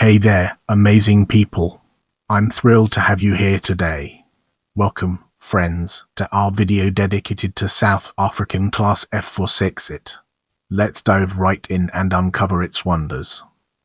Hey there, amazing people. I'm thrilled to have you here today. Welcome, friends, to our video dedicated to South African Class F46it. Let's dive right in and uncover its wonders.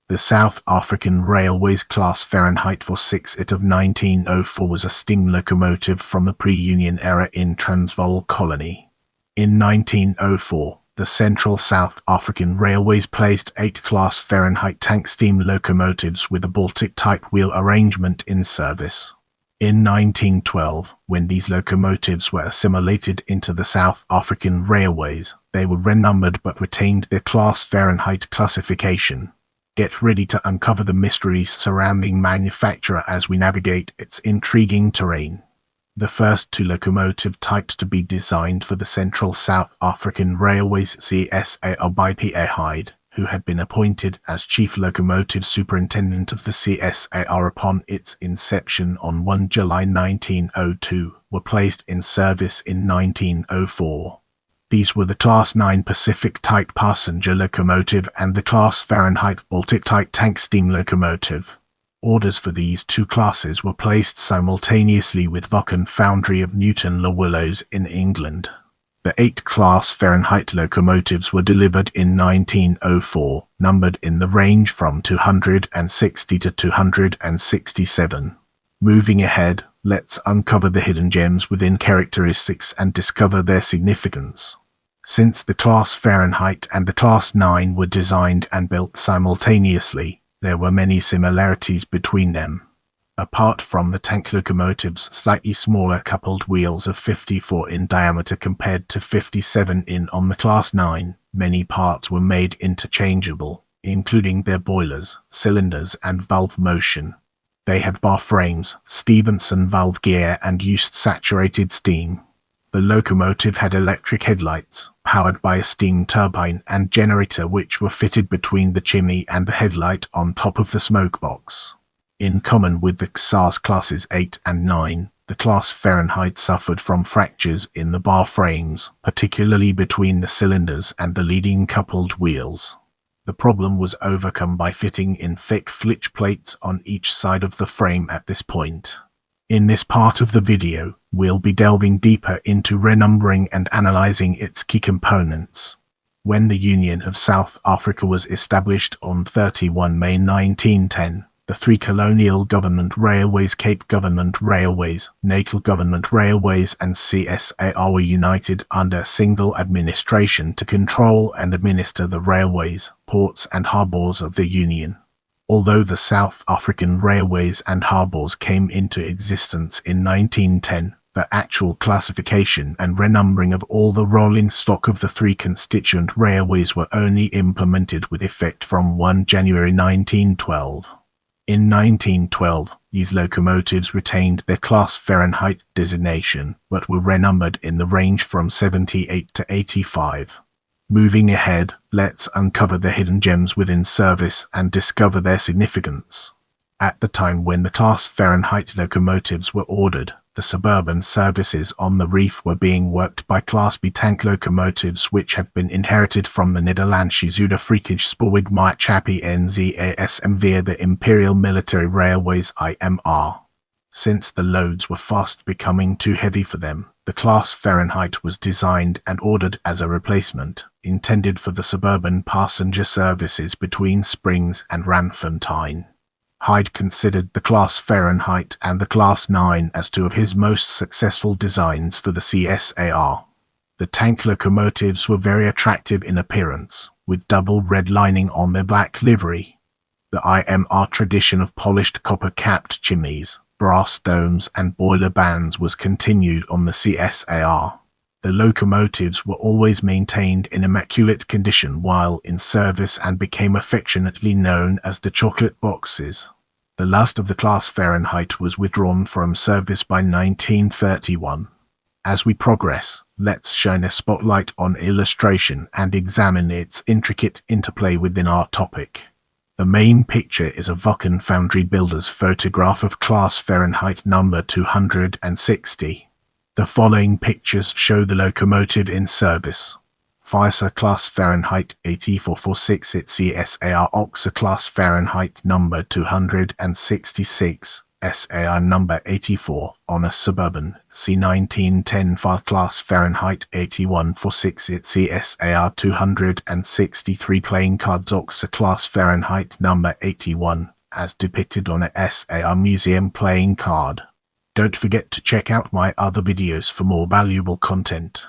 The South African Railways Class Fahrenheit 46it of 1904 was a steam locomotive from the pre-Union era in Transvaal Colony. In 1904, the Central South African Railways placed 8 Class Fahrenheit tank steam locomotives with a Baltic type wheel arrangement in service. In 1912, when these locomotives were assimilated into the South African Railways, they were renumbered but retained their Class Fahrenheit classification. Get ready to uncover the mysteries surrounding manufacture as we navigate its intriguing terrain. The first 2 locomotive types to be designed for the Central South African Railways CSAR by P.A. Hyde, who had been appointed as Chief Locomotive Superintendent of the CSAR upon its inception on 1 July 1902, were placed in service in 1904. These were the Class 9 Pacific type passenger locomotive and the Class Fahrenheit Baltic type tank steam locomotive. Orders for these 2 classes were placed simultaneously with Vaughan Foundry of Newton-le-Willows in England. The 8 Class Fahrenheit locomotives were delivered in 1904, numbered in the range from 260 to 267. Moving ahead, let's uncover the hidden gems within characteristics and discover their significance. Since the Class Fahrenheit and the Class 9 were designed and built simultaneously, there were many similarities between them. Apart from the tank locomotive's slightly smaller coupled wheels of 54 in diameter compared to 57 in on the Class 9, many parts were made interchangeable, including their boilers, cylinders and valve motion. They had bar frames, Stephenson valve gear and used saturated steam. The locomotive had electric headlights, powered by a steam turbine and generator which were fitted between the chimney and the headlight on top of the smoke box. In common with the XARS classes 8 and 9, the Class Fahrenheit suffered from fractures in the bar frames, particularly between the cylinders and the leading coupled wheels. The problem was overcome by fitting in thick flitch plates on each side of the frame at this point. In this part of the video, we'll be delving deeper into renumbering and analyzing its key components. When the Union of South Africa was established on 31 May 1910, the 3 colonial government railways, Cape Government Railways, Natal Government Railways and CSAR were united under a single administration to control and administer the railways, ports and harbours of the Union. Although the South African railways and harbours came into existence in 1910, the actual classification and renumbering of all the rolling stock of the 3 constituent railways were only implemented with effect from 1 January 1912. In 1912, these locomotives retained their Class Fahrenheit designation, but were renumbered in the range from 78 to 85. Moving ahead, let's uncover the hidden gems within service and discover their significance. At the time when the Class Fahrenheit locomotives were ordered, the suburban services on the reef were being worked by Class B tank locomotives which had been inherited from the Nederlandse Zuid-Afrikaanse Spoorwegmaatschappij NZASM via the Imperial Military Railways IMR. Since the loads were fast becoming too heavy for them, the Class Fahrenheit was designed and ordered as a replacement, intended for the suburban passenger services between Springs and Randfontein. Hyde considered the Class Fahrenheit and the Class 9 as 2 of his most successful designs for the CSAR. The tank locomotives were very attractive in appearance, with double red lining on their black livery. The IMR tradition of polished copper-capped chimneys, brass domes and boiler bands was continued on the CSAR. The locomotives were always maintained in immaculate condition while in service and became affectionately known as the chocolate boxes. The last of the Class Fahrenheit was withdrawn from service by 1931. As we progress, let's shine a spotlight on illustration and examine its intricate interplay within our topic. The main picture is a Vaughan Foundry builder's photograph of Class Fahrenheit number 260. The following pictures show the locomotive in service. FISA class Fahrenheit 8446 CSAR OXA class Fahrenheit number 266, SAR number 84, on a Suburban C1910 file class Fahrenheit 8146 CSAR 263 playing cards OXA class Fahrenheit number 81, as depicted on a SAR museum playing card. Don't forget to check out my other videos for more valuable content.